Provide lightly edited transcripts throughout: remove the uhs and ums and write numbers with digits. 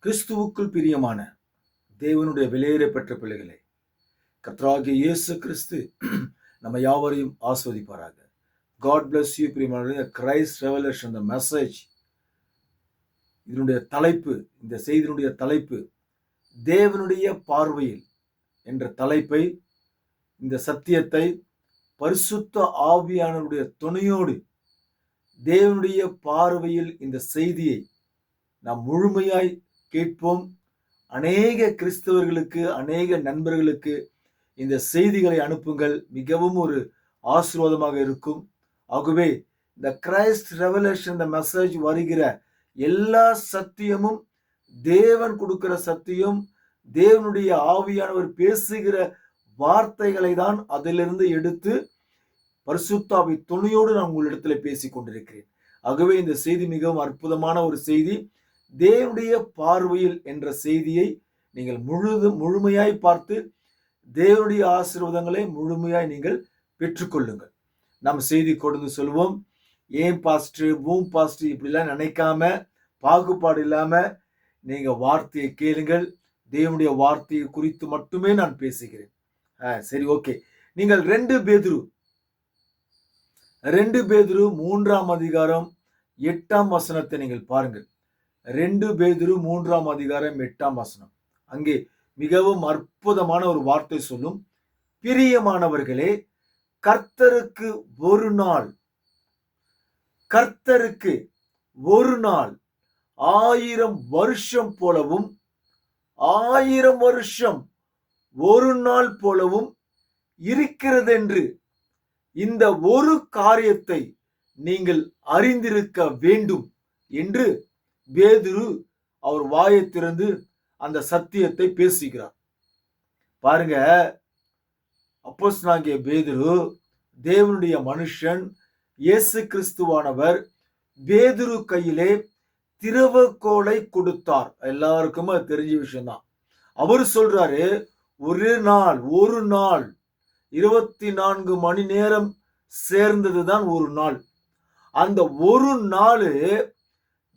கிறிஸ்துவுக்குள் பிரியமான தேவனுடைய விலையேற பெற்ற பிள்ளைகளே, கர்த்தராகிய இயேசு கிறிஸ்து நம்ம யாவரையும் ஆஸ்வதிப்பாராக. God bless you. பிரியமான கிரைஸ்ட் ரெவலேஷன் த மெசேஜ், இதனுடைய தலைப்பு, இந்த செய்தியினுடைய தலைப்பு தேவனுடைய பார்வையில் என்ற தலைப்பை, இந்த சத்தியத்தை பரிசுத்த ஆவியானவருடைய துணையோடு தேவனுடைய பார்வையில் இந்த செய்தியை நாம் முழுமையாய் கேட்போம். அநேக கிறிஸ்தவர்களுக்கு, அநேக நண்பர்களுக்கு இந்த செய்திகளை அனுப்புங்கள். மிகவும் ஒரு ஆசீர்வாதமாக இருக்கும். ஆகவே இந்த கிரைஸ்ட் ரெவலேஷன் த மெசேஜ் வருகிற எல்லா சத்தியமும் தேவன் கொடுக்கிற சத்தியம், தேவனுடைய ஆவியானவர் பேசுகிற வார்த்தைகளை தான் அதிலிருந்து எடுத்து பரிசுத்தாவி துணையோடு நான் உங்களிடத்துல பேசிக் கொண்டிருக்கிறேன். ஆகவே இந்த செய்தி மிகவும் அற்புதமான ஒரு செய்தி. தேவனுடைய பார்வையில் என்ற செய்தியை நீங்கள் முழுமையாய் பார்த்து தேவனுடைய ஆசீர்வாதங்களை முழுமையாய் நீங்கள் பெற்றுக்கொள்ளுங்கள். நம்ம செய்தி கொடுத்து சொல்வோம். ஏன் பாஸ்டர், பூம் பாஸ்டர் இப்படிலாம் நினைக்காம, பாகுபாடு இல்லாம நீங்க வார்த்தையை கேளுங்கள். தேவனுடைய வார்த்தையை குறித்து மட்டுமே நான் பேசுகிறேன். சரி, ஓகே. நீங்கள் 2 பேதுரு 3ஆம் அதிகாரம் 8ஆம் வசனத்தை நீங்கள் பாருங்கள். 2 பேதுரு 3ஆம் அதிகாரம் 8ஆம் வசனம். அங்கே மிகவும் அற்புதமான ஒரு வார்த்தை சொல்லும். பிரியமானவர்களே, கர்த்தருக்கு ஒரு நாள் 1000 வருஷம் போலவும், 1000 வருஷம் ஒரு நாள் போலவும் இருக்கிறதென்று இந்த ஒரு காரியத்தை நீங்கள் அறிந்திருக்க வேண்டும் என்று பேதுரு அவர் வாயை திறந்து அந்த சத்தியத்தை பேசுகிறார். பாருங்க, அப்போஸ்தலனாகிய பேதுரு, தேவனுடைய மனுஷன், இயேசு கிறிஸ்துவானவர் பேதுரு கையிலே திறவுகோலை கொடுத்தார். எல்லாருக்குமே தெரிஞ்ச விஷயம்தான். அவர் சொல்றாரு, ஒரு நாள் 24 மணி நேரம் சேர்ந்ததுதான் ஒரு நாள். அந்த ஒரு நாள்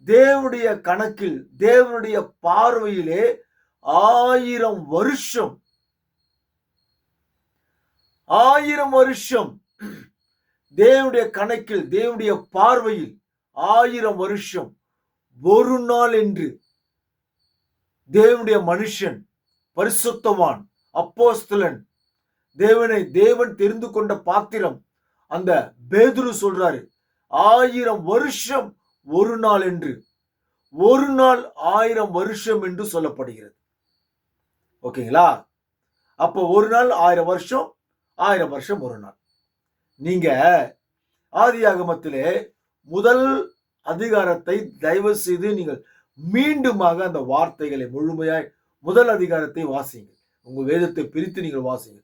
தேவனுடைய கணக்கில், தேவனுடைய பார்வையிலே 1000 வருஷம். 1000 வருஷம் தேவனுடைய கணக்கில், தேவனுடைய பார்வையில் 1000 வருஷம் ஒரு நாள் என்று தேவனுடைய மனுஷன், பரிசுத்தவான், அப்போஸ்தலன், தேவன் தெரிந்து கொண்ட பாத்திரம் அந்த பேதுரு சொல்றாரு, 1000 வருஷம் ஒரு நாள் என்று. ஒரு நாள் 1000 வருஷம் என்று சொல்லப்படுகிறது. ஓகேங்களா? அப்போ ஒரு நாள் 1000 வருஷம், 1000 வருஷம் ஒரு நாள். நீங்க ஆதியாகமத்திலே முதல் அதிகாரத்தை தயவு செய்து நீங்கள் மீண்டுமாக அந்த வார்த்தைகளை முழுமையாய் முதல் அதிகாரத்தை வாசிங்க. உங்க வேதத்தை பிரித்து நீங்கள் வாசிங்க.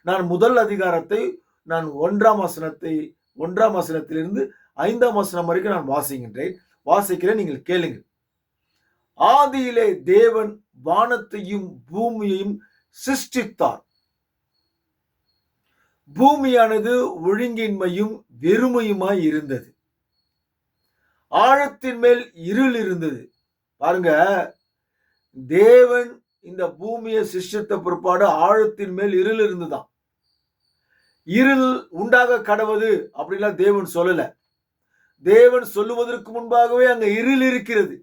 நான் முதல் அதிகாரத்தை நான் 1ஆம் வசனத்திலிருந்து 5ஆம் வசனம் வரைக்கும் நான் வாசிக்கிறேன். நீங்கள் கேளுங்கள். ஆதியிலே தேவன் வானத்தையும் பூமியையும் சிருஷ்டித்தார். பூமியானது ஒழுங்கின்மையும் வெறுமையுமாய் இருந்தது. ஆழத்தின் மேல் இருள் இருந்தது. பாருங்க, தேவன் இந்த பூமியை சிருஷ்டித்த பிற்பாடு ஆழத்தின் மேல் இருள் இருந்துதான். இருள் உண்டாக கடவது அப்படிலாம் தேவன் சொல்லல. தேவன் சொல்லுவதற்கு முன்பாகவே அங்க இருள் இருக்கிறது.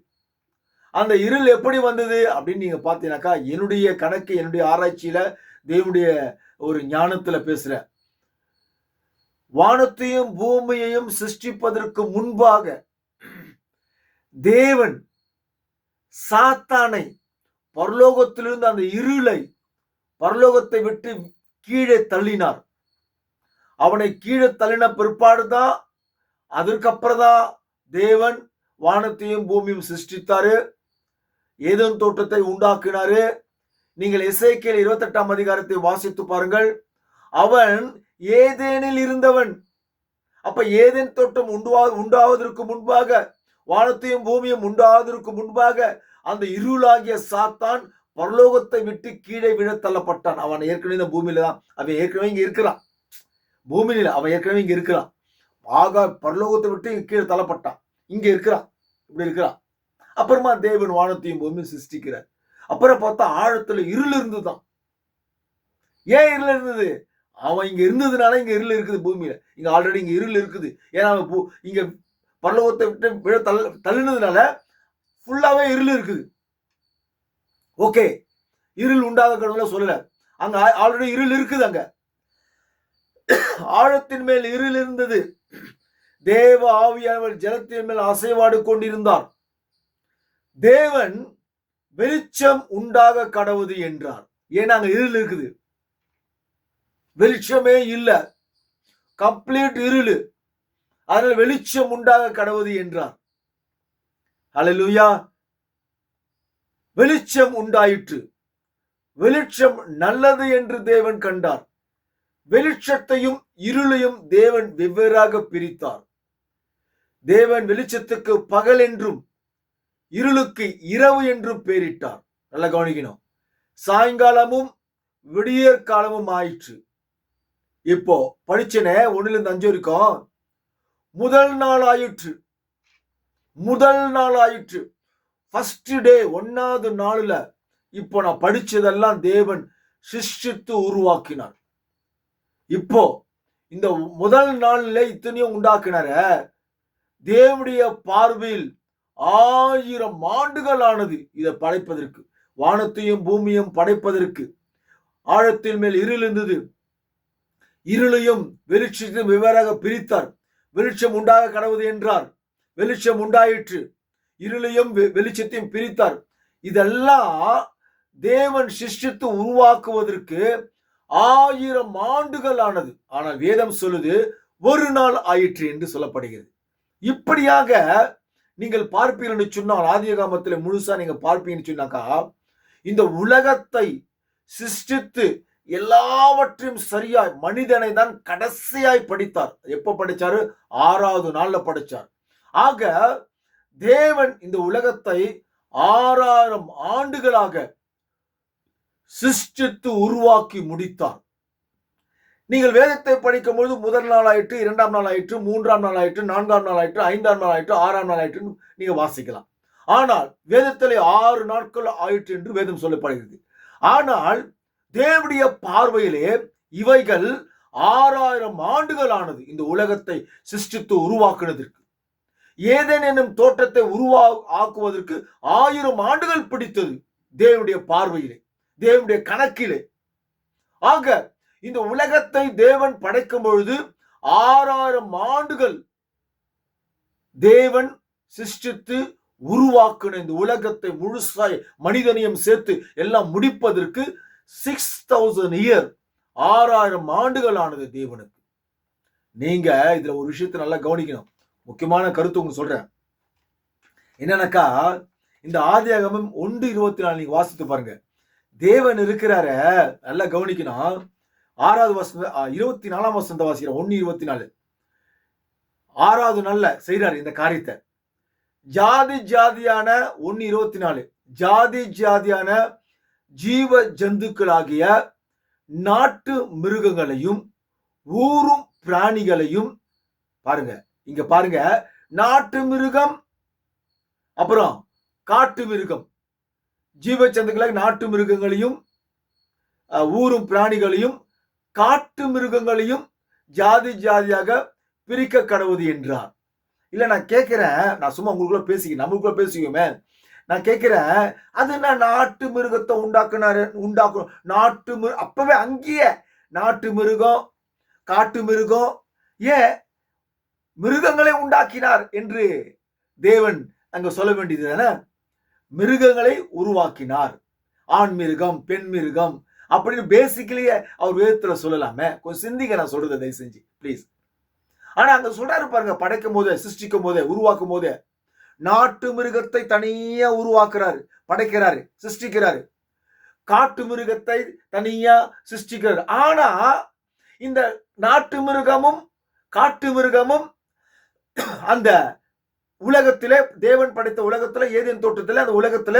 அந்த இருள் எப்படி வந்தது அப்படின்னு நீங்க பார்த்தீங்கன்னாக்கா, என்னுடைய கணக்கு, என்னுடைய ஆராய்ச்சியில, தேவனுடைய ஒரு ஞானத்துல பேசுற, வானத்தையும் பூமியையும் சிருஷ்டிப்பதற்கு முன்பாக தேவன் சாத்தானை பரலோகத்திலிருந்து, அந்த இருளை பரலோகத்தை விட்டு கீழே தள்ளினார். அவனை கீழே தள்ளின பிற்பாடுதான், அதற்கப்புறம் தான் தேவன் வானத்தையும் பூமியும் சிருஷ்டித்தாரு, ஏதேன் தோட்டத்தை உண்டாக்கினாரு. நீங்கள் எசேக்கியேல் 28ஆம் அதிகாரத்தை வாசித்து பாருங்கள். அவன் ஏதேனில் இருந்தவன். அப்ப ஏதேன் தோட்டம் உண்டாவதற்கு முன்பாக, வானத்தையும் பூமியும் உண்டாவதற்கு முன்பாக அந்த இருளாகிய சாத்தான் பரலோகத்தை விட்டு கீழே விழ தள்ளப்பட்டான். அவன் ஏற்கனவே இந்த பூமியில தான், அவன் ஏற்கனவே இங்க இருக்கிறான். பூமியில அவன் ஏற்கனவே இங்க இருக்கிறான். பரலோகத்தை விட்டு கீழே தள்ளப்பட்டான். இங்க இருக்கிறான், இப்படி இருக்கிறான். அப்புறமா தேவன் வானத்தையும் பூமியும் சிருஷ்டிக்கிறார். அப்புறம் பார்த்தா ஆழத்துல இருள் இருந்துதான். ஏன் இருள் இருந்தது? அவன் இங்க இருந்ததுனால இங்க இருள் இருக்குது பூமியில. இங்க ஆல்ரெடி இங்க இருள் இருக்குது. ஏன்னா இங்க பரலோகத்தை விட்டு தள்ளினதுனால ஃபுல்லாவே இருள் இருக்குது. ஓகே, இருள் உண்டாக கடவுள சொல்லல. அங்க ஆல்ரெடி இருள் இருக்குது. அங்க ஆழத்தின் மேல் இருள் இருந்தது. தேவ ஆவியானவர் ஜலத்தின் மேல் அசைவாடு கொண்டிருந்தார். தேவன் வெளிச்சம் உண்டாக கடவுது என்றார். ஏன்னா அங்க இருள் இருக்குது, வெளிச்சமே இல்ல, கம்ப்ளீட் இருள். அதனால வெளிச்சம் உண்டாக கடவுது என்றார். ஹல்லேலூயா. வெளிச்சம் உண்டாயிற்று. வெளிச்சம் நல்லது என்று தேவன் கண்டார். வெளிச்சத்தையும் இருளையும் தேவன் வெவ்வேறாக பிரித்தார். தேவன் வெளிச்சத்துக்கு பகல் என்றும் இருளுக்கு இரவு என்றும் பெயரிட்டார். நல்லா கவனிக்கணும். சாயங்காலமும் விடியற் காலமும் ஆயிற்று. இப்போ படிச்சனே 1-5 வரைக்கும் முதல் நாள் ஆயிற்று. முதல் நாள் ஆயிற்று. ஃபர்ஸ்ட் டே, 1வது நாள்ல இப்போ நான் படிச்சதெல்லாம் தேவன் சிருஷ்டித்து உருவாக்கினார். இப்போ இந்த முதல் நாள்ல இத்தனையும் உண்டாக்கினார. தேவனுடைய பார்வையில் 1000 ஆண்டுகள் ஆனது இதை படைப்பதற்கு, வானத்தையும் பூமியும் படைப்பதற்கு. ஆழத்தின் மேல் இருள் இருந்தது. இருளையும் வெளிச்சத்தையும் வெவ்வேறாக பிரித்தார். வெளிச்சம் உண்டாக கடவுது என்றார். வெளிச்சம் உண்டாயிற்று. இருளையும் வெளிச்சத்தையும் பிரித்தார். இதெல்லாம் தேவன் சிருஷ்டித்து உருவாக்குவதற்கு 1000 ஆண்டுகள் ஆனது. ஆனால் வேதம் சொல்லுது ஒரு நாள் ஆயிற்று என்று சொல்லப்படுகிறது. இப்படியாக நீங்கள் பார்ப்பீர்கள் சொன்னால், ஆதியாகமத்தில் முழுசா நீங்க பார்ப்பீங்கன்னு சொன்னாக்கா, இந்த உலகத்தை சிருஷ்டித்து எல்லாவற்றையும் சரியாய் மனிதனை தான் கடைசியாய் படித்தார். எப்ப படிச்சாரு? 6வது நாள்ல படிச்சார். ஆக தேவன் இந்த உலகத்தை 6000 ஆண்டுகளாக சிருஷ்டித்து உருவாக்கி முடித்தார். நீங்கள் வேதத்தை படிக்கும் பொழுது முதல் நாள் ஆயிற்று, 2ஆம் நாள் ஆயிற்று, 3ஆம் நாள் ஆயிற்று, 4ஆம் நாள் ஆயிற்று, 5ஆம் நாள் ஆயிற்று, 6ஆம் நாள் ஆயிற்று நீங்க வாசிக்கலாம். ஆனால் வேதத்திலே 6 நாட்கள் ஆயிற்று என்று வேதம் சொல்லப்படுகிறது. ஆனால் தேவனுடைய பார்வையிலே இவைகள் 6000 ஆண்டுகள் ஆனது இந்த உலகத்தை சிருஷ்டித்து உருவாக்குவதற்கு. ஏதேன் என்னும் தோட்டத்தை ஆக்குவதற்கு 1000 ஆண்டுகள் பிடித்தது தேவனுடைய பார்வையிலே, தேவனுடைய கணக்கிலே. ஆக இந்த உலகத்தை தேவன் படைக்கும் பொழுது 6000 ஆண்டுகள் தேவன் சிருஷ்டித்து உருவாக்கின இந்த உலகத்தை முழுசாய் மனிதனையும் சேர்த்து எல்லாம் முடிப்பதற்கு 6000 இயர், 6000 ஆண்டுகள் ஆனது தேவனுக்கு. நீங்க இதுல ஒரு விஷயத்தை நல்லா கவனிக்கணும். முக்கியமான கருத்து உங்களுக்கு சொல்றேன். என்னன்னாக்கா, இந்த ஆதியாகமம் 1:24 நீங்க வாசித்து பாருங்க. தேவன் இருக்கிறார, நல்லா கவனிக்கணும். 6வது வசனம் 24ஆம் வசனத்தை வாசிக்கிறோம். 1:24. 6வது நாள்ல செய்யறாரு இந்த காரியத்தை. ஜாதி ஜாதியான 1:24 ஜாதி ஜாதியான ஜீவ ஜந்துக்களாகிய நாட்டு மிருகங்களையும் ஊரும் பிராணிகளையும் பாருங்க. இங்க பாருங்க, நாட்டு மிருகம், அப்புறம் காட்டு மிருகம், ஜீவ ஜந்துக்களாக நாட்டு மிருகங்களையும் ஊரும் பிராணிகளையும் காட்டு மிருகங்களையும் ஜாதி ஜாதியாக பிரிக்க கடவுது என்றார். இல்ல நான் கேட்கிறேன், நான் சும்மா உங்களுக்குள்ள பேசிக்க, நம்மளுக்குள்ள பேசிக்குமே. நான் கேட்கிறேன், அது நான் நாட்டு மிருகத்தை உண்டாக்கணும் நாட்டு அப்பவே அங்கேயே நாட்டு மிருகம் காட்டு மிருகம், ஏன் மிருகங்களை உண்டாக்கினார் என்று தேவன் அங்க சொல்ல வேண்டியது தானே. மிருகங்களை உருவாக்கினார், ஆண் மிருகம் பெண் மிருகம் அப்படின்னு பேசிக்கலியே அவர் வேதத்துல சொல்லலாமே. கொஞ்சம் சிந்திக்க நான் சொல்றதை தயவு செஞ்சு பிளீஸ். ஆனா அங்க சொல்றாரு பாருங்க, படைக்கும் போதே, சிருஷ்டிக்கும் போதே, உருவாக்கும் போதே நாட்டு மிருகத்தை தனியா உருவாக்குறாரு, படைக்கிறாரு, சிருஷ்டிக்கிறாரு. காட்டு மிருகத்தை தனியா சிருஷ்டிக்கிறாரு. ஆனா இந்த நாட்டு மிருகமும் காட்டு மிருகமும் அந்த உலகத்திலே, தேவன் படைத்த உலகத்துல, ஏதேன் தோட்டத்துல, அந்த உலகத்துல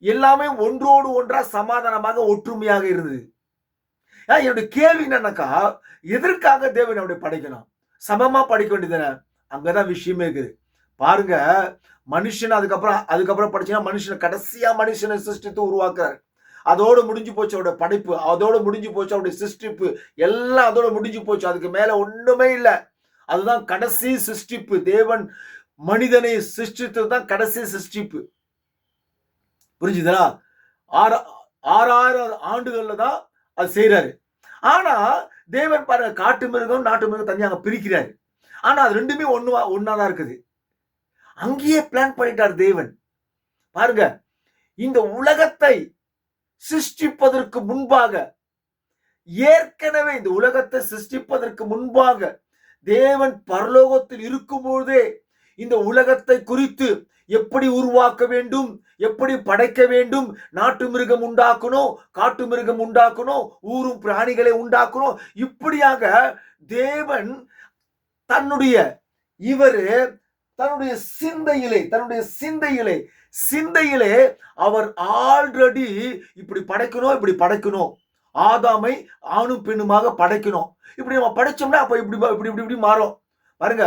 எல்லாமே ஒன்றோடு ஒன்றா சமாதானமாக ஒற்றுமையாக இருந்தது. என்னுடைய கேள்வி என்னன்னாக்கா, எதற்காக தேவன் அப்படி படைக்கணும்? சமமா படைக்க வேண்டியதுதானே? அங்கதான் விஷயமே இருக்குது. பாருங்க, மனுஷன் அதுக்கப்புறம் படிச்சீங்கன்னா மனுஷனை கடைசியா மனுஷனை சிருஷ்டித்து உருவாக்குறாரு. அதோட முடிஞ்சு போச்சு அவருடைய படைப்பு, அதோட முடிஞ்சு போச்சு அவருடைய சிருஷ்டிப்பு, எல்லாம் அதோட முடிஞ்சு போச்சு. அதுக்கு மேல ஒண்ணுமே இல்லை. அதுதான் கடைசி சிருஷ்டிப்பு. தேவன் மனிதனை சிருஷ்டித்தது தான் கடைசி சிருஷ்டிப்பு. புரிஞ்சுதா? 6000 ஆண்டுகள்ல தான் அது செய்யறாரு. ஆனா தேவன் பாருங்க, காட்டு மிருகம் நாட்டு மிருகம் தனியாக பிரிக்கிறாரு. ஆனா அது ரெண்டுமே ஒன்னாதான் இருக்குது. அங்கேயே பிளான் பண்ணிட்டார் தேவன். பாருங்க, இந்த உலகத்தை சிருஷ்டிப்பதற்கு முன்பாக, ஏற்கனவே இந்த உலகத்தை சிருஷ்டிப்பதற்கு முன்பாக தேவன் பரலோகத்தில் இருக்கும்போதே இந்த உலகத்தை குறித்து எப்படி உருவாக்க வேண்டும், எப்படி படைக்க வேண்டும், நாட்டு மிருகம் உண்டாக்கணும், காட்டு மிருகம் உண்டாக்கணும், ஊரும் பிராணிகளை உண்டாக்கணும், இப்படியாக தேவன் தன்னுடைய சிந்தையிலே அவர் ஆல்ரெடி இப்படி படைக்கணும், ஆதாமை ஆணும் பெண்ணுமாக படைக்கணும். இப்படி நம்ம படைச்சோம்னா அப்ப இப்படி மாறும். பாருங்க,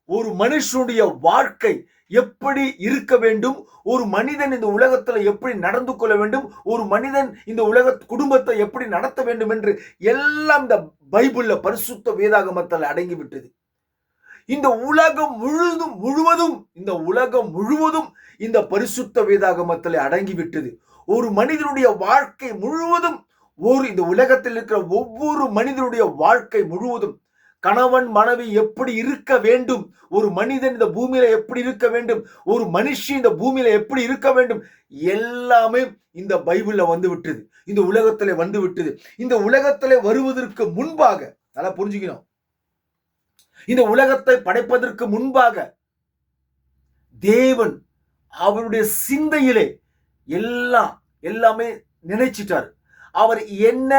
ஒரு மனுஷனுடைய வாழ்க்கை எப்படி இருக்க வேண்டும், ஒரு மனிதன் இந்த உலகத்துல எப்படி நடந்து கொள்ள வேண்டும், ஒரு மனிதன் இந்த உலக குடும்பத்தை எப்படி நடத்த வேண்டும் என்று எல்லாம் இந்த பைபிள்ல பரிசுத்த வேதாகமத்தில் அடங்கிவிட்டது. இந்த உலகம் முழுவதும் இந்த பரிசுத்த வேதாகமத்தில் அடங்கிவிட்டது. ஒரு மனிதனுடைய வாழ்க்கை முழுவதும், இந்த உலகத்தில் இருக்கிற ஒவ்வொரு மனிதனுடைய வாழ்க்கை முழுவதும், கணவன் மனைவி எப்படி இருக்க வேண்டும், ஒரு மனிதன் இந்த பூமியில எப்படி இருக்க வேண்டும், ஒரு மனுஷி இந்த பூமியில எப்படி இருக்க வேண்டும், எல்லாமே இந்த பைபிள்ல வந்து விட்டது, இந்த உலகத்திலே வந்து விட்டது. இந்த உலகத்திலே வருவதற்கு முன்பாக, நல்லா புரிஞ்சுக்கணும், இந்த உலகத்தை படைப்பதற்கு முன்பாக தேவன் அவருடைய சிந்தையிலே எல்லாமே நினைச்சிட்டார். அவர் என்ன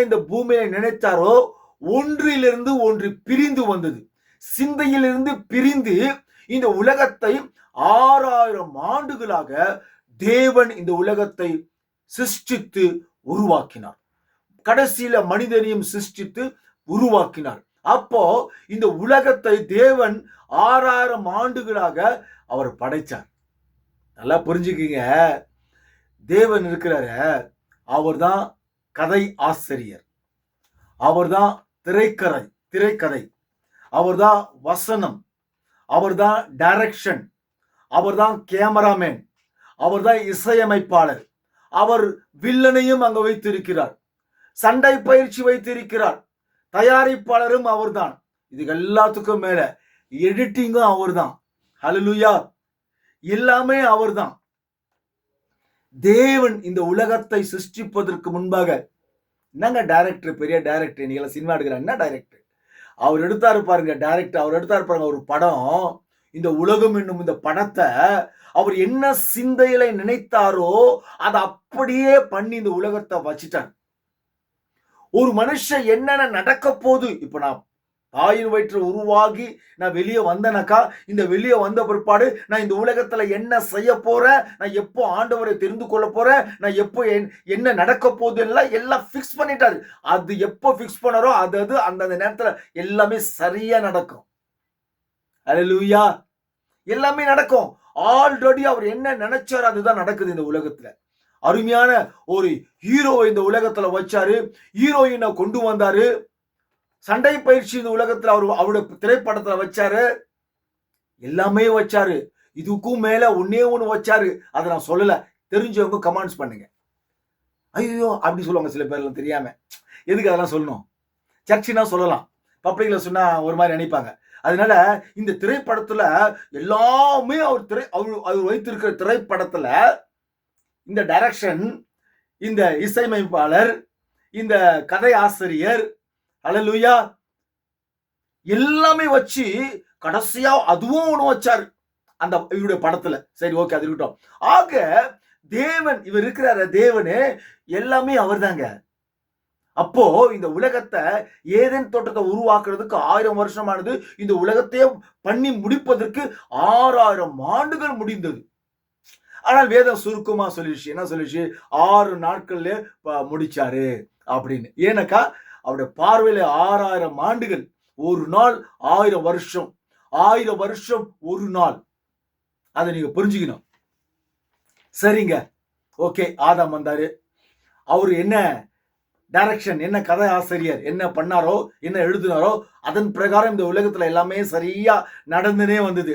இந்த பூமியில நினைத்தாரோ ஒன்றிலிருந்து ஒன்று பிரிந்து வந்தது. சிந்தையிலிருந்து பிரிந்து இந்த உலகத்தை 6000 ஆண்டுகளாக தேவன் இந்த உலகத்தை சிருஷ்டித்து உருவாக்கினார். கடைசியில மனிதனையும் சிருஷ்டித்து உருவாக்கினார். அப்போ இந்த உலகத்தை தேவன் 6000 ஆண்டுகளாக அவர் படைச்சார். நல்லா புரிஞ்சுக்கீங்க, தேவன் இருக்கிறார, அவர்தான் கதை ஆசிரியர், அவர்தான் திரைக்கதை, அவர்தான் வசனம், அவர்தான் டைரக்ஷன், அவர்தான் கேமராமேன், அவர்தான் இசையமைப்பாளர், அவர் வில்லனையும் அங்க வைத்திருக்கிறார், சண்டை பயிற்சி வைத்திருக்கிறார், தயாரிப்பாளரும் அவர்தான். இது எல்லாத்துக்கும் மேல எடிட்டிங்கும் அவர்தான். ஹல்லேலூயா, எல்லாமே அவர்தான். தேவன் இந்த உலகத்தை சிருஷ்டிப்பதற்கு முன்பாக, என்னங்க டைரக்டர், பெரிய டைரக்டர், நீங்க சினிமா எடுக்கிற என்ன டைரக்டர், அவர் எடுத்தாரு பாருங்க, அவர் எடுத்தாரு பாருங்க ஒரு படம். இந்த உலகம் என்னும் இந்த படத்தை அவர் என்ன சிந்தையில நினைத்தாரோ அதை அப்படியே பண்ணி இந்த உலகத்தை வச்சிட்டார். ஒரு மனுஷன் என்னென்ன நடக்க போகுது, இப்ப நான் தாயின் வயிற்று உருவாகி நான் வெளியே வந்தேனாக்கா, இந்த வெளியே வந்த பிற்பாடு நான் இந்த உலகத்துல என்ன செய்ய போறேன், நான் எப்போ ஆண்டவரை தெரிந்து கொள்ள போறேன், நான் எப்போ என்ன நடக்க போகுது எல்லாம் பிக்ஸ் பண்ணிட்டாரு. அது எப்போ பிக்ஸ் பண்ணாரோ அது அந்த நேரத்துல எல்லாமே சரியா நடக்கும். அல்லேலூயா, எல்லாமே நடக்கும். ஆல்ரெடி அவர் என்ன நினைச்சாரு அதுதான் நடக்குது இந்த உலகத்துல. அருமையான ஒரு ஹீரோவை இந்த உலகத்துல வச்சாரு, ஹீரோயினை கொண்டு வந்தாரு, சண்டை பயிற்சி இந்த உலகத்துல அவருடைய திரைப்படத்துல வச்சாரு, எல்லாமே வச்சாரு. இதுக்கும் மேல ஒன்னே ஒண்ணு வச்சாரு, அதை நான் சொல்லல, தெரிஞ்சவங்க கமெண்ட்ஸ் பண்ணுங்க. ஐயோ அப்படி சொல்லுவாங்க சில பேர்லாம் தெரியாம, எதுக்கு அதெல்லாம் சொல்லணும், சர்ச்சினா சொல்லலாம், பப்ளிக்ல சொன்னா ஒரு மாதிரி நினைப்பாங்க. அதனால இந்த திரைப்படத்துல எல்லாமே அவர் வைத்திருக்கிற திரைப்படத்துல இந்த டைரக்ஷன், இந்த இசையமைப்பாளர், இந்த கதை ஆசிரியர், அல்லேலூயா, எல்லாமே வச்சு கடைசியா அதுவும் ஒண்ணு வச்சாரு அந்த இவருடைய படத்துல. சரி, ஓகே, அது இருக்கட்டும். ஆக தேவன், இவர் இருக்கிறார தேவனு, எல்லாமே அவர் தாங்க. அப்போ இந்த உலகத்தை, ஏதேன் தோட்டத்தை உருவாக்குறதுக்கு 1000 வருஷமானது, இந்த உலகத்தையே பண்ணி முடிப்பதற்கு 6000 ஆண்டுகள் முடிந்தது. ஆனால் வேதம் சுருக்கமா சொல்லிடுச்சு, என்ன சொல்லிடுச்சு, 6 நாட்கள்ல முடிச்சாரு அப்படின்னு. ஏன்னாக்கா அவருடைய பார்வையில 6000 ஆண்டுகள், ஒரு நாள் 1000 வருஷம், 1000 வருஷம் ஒரு நாள். அதை நீங்க புரிஞ்சுக்கணும். சரிங்க, ஓகே. ஆதாம் வந்தாரு. அவரு என்ன டைரக்ஷன், என்ன கதை ஆசிரியர் என்ன பண்ணாரோ, என்ன எழுதினாரோ அதன் பிரகாரம் இந்த உலகத்துல எல்லாமே சரியா நடந்துனே வந்தது.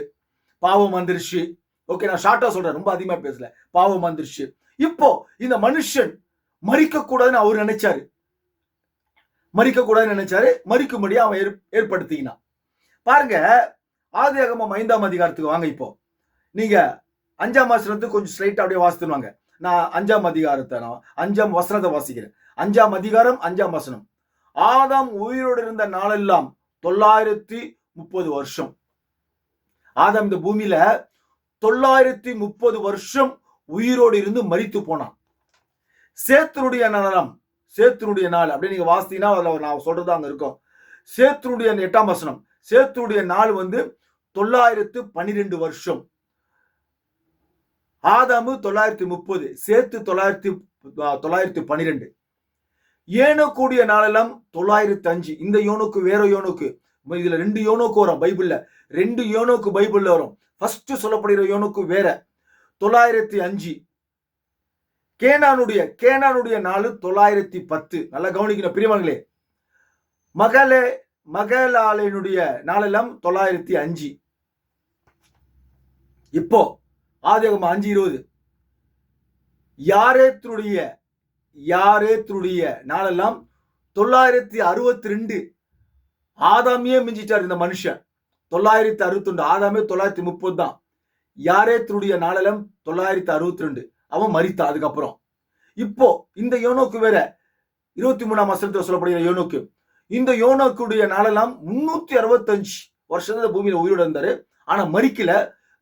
பாவம் வந்துருச்சு. ஓகே, நான் ஷார்ட்டா சொல்றேன், ரொம்ப அதிகமா பேசல. பாவம் வந்துருச்சு. இப்போ இந்த மனுஷன் மறிக்க கூடாதுன்னு அவர் நினைச்சாரு. மறிக்கும்படியா அவன் ஏற்படுத்தினான். பாருங்க, ஆதியாகமம் 5ஆம் அதிகாரத்துக்கு வாங்க. இப்போ நீங்க 5ஆம் வசனத்துக்கு கொஞ்சம் ஸ்ட்ரைட்டா அப்படியே வாசித்துவாங்க. நான் 5ஆம் அதிகாரத்தை 5ஆம் வசனத்தை வாசிக்கிறேன். 5ஆம் அதிகாரம் 5ஆம் வசனம். ஆதாம் உயிரோடு இருந்த நாளெல்லாம் 930 வருஷம். ஆதாம் இந்த பூமியில 930 வருஷம் உயிரோடு இருந்து மரித்து போனான். சேத்துனுடைய நாள் அப்படி நீங்க வாசித்தீங்கன்னா அதுல நான் சொல்றது அங்க இருக்கும். சேத்துனுடைய 8ஆம் வசனம். சேத்துனுடைய நாள் 912 வருஷம். ஆதாமு 930, சேத்து 912. ஏனோக்குடைய நாளெல்லாம் 905. இந்த யோனுக்கு வேற யோனுக்கு, இதுல 2 யோனோக்கு வரும் பைபிள்ல. 2 யோனோக்கு பைபிள்ல வரும். ஃபர்ஸ்ட் சொல்லப்படுகிற யோனுக்கு வேற 905. கேனானுடைய நாள் 910. நல்லா கவனிக்கணும் பிரியமானங்களே. மகலாலினுடைய நாளெல்லாம் 905. இப்போ ஆதியாகமம் 5:20. யாரேத்துடைய நாளெல்லாம் 962. ஆதாமியே மிஞ்சிட்டார் இந்த மனுஷன். 962. ஆதாமே 930 தான். யாரேத்துடைய நாளெல்லாம் 962. அவன் மரித்தான் அதுக்கப்புறம். இப்போ இந்த யோனோக்கு வேற 23ஆம் வசனத்துல சொல்லப்படுகிற யோனோக்கு. இந்த யோனோக்குடைய நாளெல்லாம் 365 வருஷத்துல பூமியில உயிரோடு இருந்தாரு. ஆனா மரிக்கல.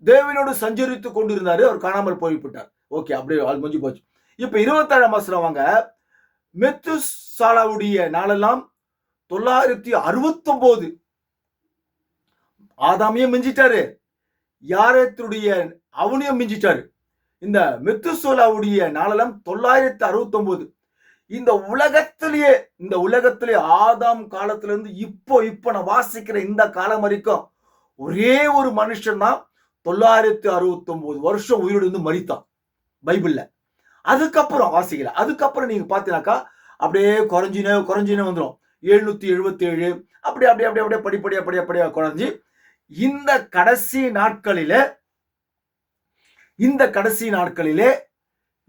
தேவனோடு சஞ்சரித்து கொண்டிருந்தாரு. அவர் காணாமல் போய்விட்டார். ஓகே, அப்படியே ஆள் முடிஞ்சு போச்சு. இப்ப 27ஆம் வசனம் வாங்க. மெத்துசாலாவுடைய நாளெல்லாம் 969. ஆதாமியும் மிஞ்சிட்டாரு. யாரேத்துடைய அவனையும் மிஞ்சிட்டாரு. இந்த மெத்துசோலாவுடைய நாளெல்லாம் 969. இந்த உலகத்திலே ஆதாம் காலத்துல இருந்து இப்போ நான் வாசிக்கிற இந்த காலம் வரைக்கும் ஒரே ஒரு மனுஷன் தான் 969 வருஷம் உயிரோடு இருந்து மரித்தான் பைபிள்ல. அதுக்கப்புறம் வாசிக்கல. அதுக்கப்புறம் நீங்க பாத்தீங்கன்னாக்கா அப்படியே குறைஞ்சினே வந்துடும். 777 அப்படியே படிப்படியா குறைஞ்சி இந்த கடைசி நாட்களிலே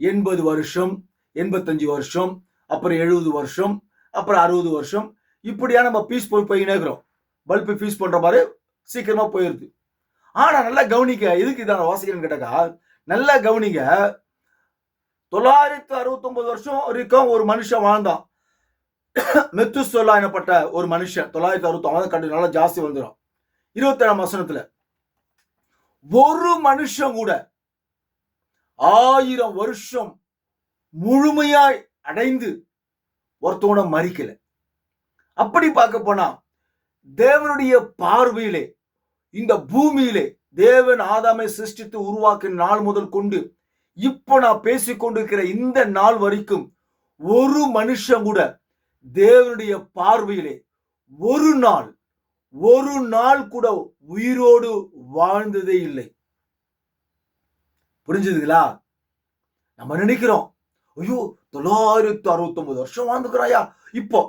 80 வருஷம், 85 வருஷம், அப்புறம் 70 வருஷம், அப்புறம் 60 வருஷம், இப்படியா நம்ம பீஸ் போயினே இருக்கிறோம். பல்பு பீஸ் பண்ற மாதிரி சீக்கிரமா போயிருது. ஆனா நல்லா கவனிக்க, எதுக்கு இதான் வாசிக்கிறேன்னு கேட்டாக்கா, நல்லா கவனிங்க. 969 வருஷம் வரைக்கும் ஒரு மனுஷன் வாழ்ந்தான். மெத்துசோலா எனப்பட்ட ஒரு மனுஷன் 969 கண்டு நல்லா ஜாஸ்தி வந்துடும். 27ஆம் வசனத்துல ஒரு மனுஷன் கூட 1000 வருஷம் முழுமையாய் அடைந்து ஒருத்தவன மறிக்கல. அப்படி பார்க்க போனா தேவனுடைய பார்வையிலே இந்த பூமியிலே தேவன் ஆதாமை சிருஷ்டித்து உருவாக்கின நாள் முதல் கொண்டு இப்போ நான் பேசிக்கொண்டிருக்கிற இந்த நாள் வரைக்கும் ஒரு மனுஷன் கூட தேவனுடைய பார்வையிலே ஒரு நாள் கூட உயிரோடு வாழ்ந்ததே இல்லை. புரிஞ்சுதுங்களா? நம்ம நினைக்கிறோம், ஐயோ 969 வருஷம் வாழ்ந்துக்கிறாயா. இப்போ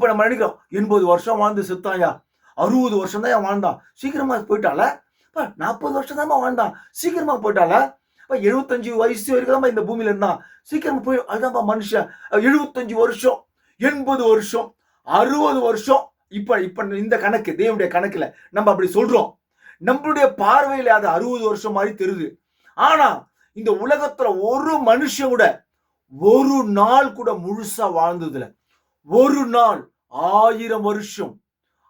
நம்ம நினைக்கிறோம் 80 வருஷம் வாழ்ந்து செத்தாயா, 60 வருஷம் தான் வாழ்ந்தான், சீக்கிரமா போயிட்டால. 40 வருஷம் தான் வாழ்ந்தான், சீக்கிரமா போயிட்டால. 75 வயசு வரைக்கும் தான் இந்த பூமியில இருந்தான், சீக்கிரமா போய் அதுதான் மனுஷன். 75 வருஷம், 80 வருஷம், 60 வருஷம். இப்ப இந்த கணக்கு தேவனுடைய கணக்குல நம்ம அப்படி சொல்றோம். நம்மளுடைய பார்வையில அது 60 வருஷம் மாதிரி தெரியுது. ஆனா இந்த உலகத்துல ஒரு மனுஷன் கூட ஒரு நாள் கூட முழுசா வாழ்ந்ததுல, ஒரு நாள் 1000 வருஷம்.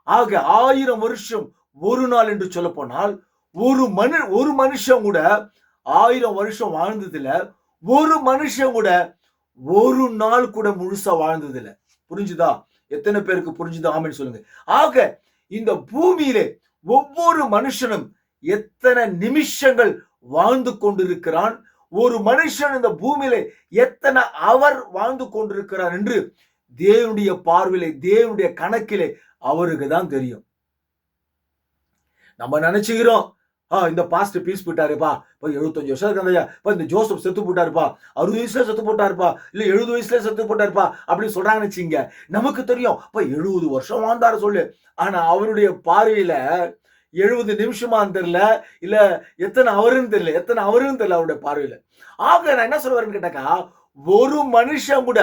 ஆக 1000 வருஷம் ஒரு நாள் என்று சொல்ல போனால் ஒரு மனுஷன் கூட 1000 வருஷம் வாழ்ந்ததுல ஒரு மனுஷன் கூட ஒரு நாள் கூட முழுசா வாழ்ந்ததுல. புரிஞ்சுதா? எத்தனை பேருக்கு புரிஞ்சுதா? ஆமென் சொல்லுங்க. ஆக இந்த பூமியிலே ஒவ்வொரு மனுஷனும் எத்தனை நிமிஷங்கள் வாழ்ந்து கொண்டிருக்கிறான், ஒரு மனுஷன் இந்த பூமியிலே எத்தனை அவர் வாழ்ந்து கொண்டிருக்கிறார் என்று தேவனுடைய பார்வையிலே தேவனுடைய கணக்கிலே அவருக்கு தான் தெரியும். நம்ம நினைச்சுக்கிறோம், இந்த பாஸ்ட் பீஸ் போட்டாருப்பா, இப்போ 75 வருஷம் இருக்காங்கய்யா, இப்போ இந்த ஜோசப் செத்து போட்டாருப்பா, 60 வயசுல செத்து போட்டாருப்பா, இல்ல 70 வயசுல செத்து போட்டாருப்பா அப்படின்னு சொல்றாங்கன்னு வச்சுங்க. நமக்கு தெரியும், இப்போ 70 வருஷம் வாழ்ந்தாரு சொல்லு. ஆனா அவருடைய பார்வையில 70 நிமிஷமான்னு தெரியல, இல்ல எத்தனை அவருன்னு தெரியல அவருடைய பார்வையில. ஆக நான் என்ன சொல்ல வரேன்னு கேட்டாக்கா, ஒரு மனுஷன் கூட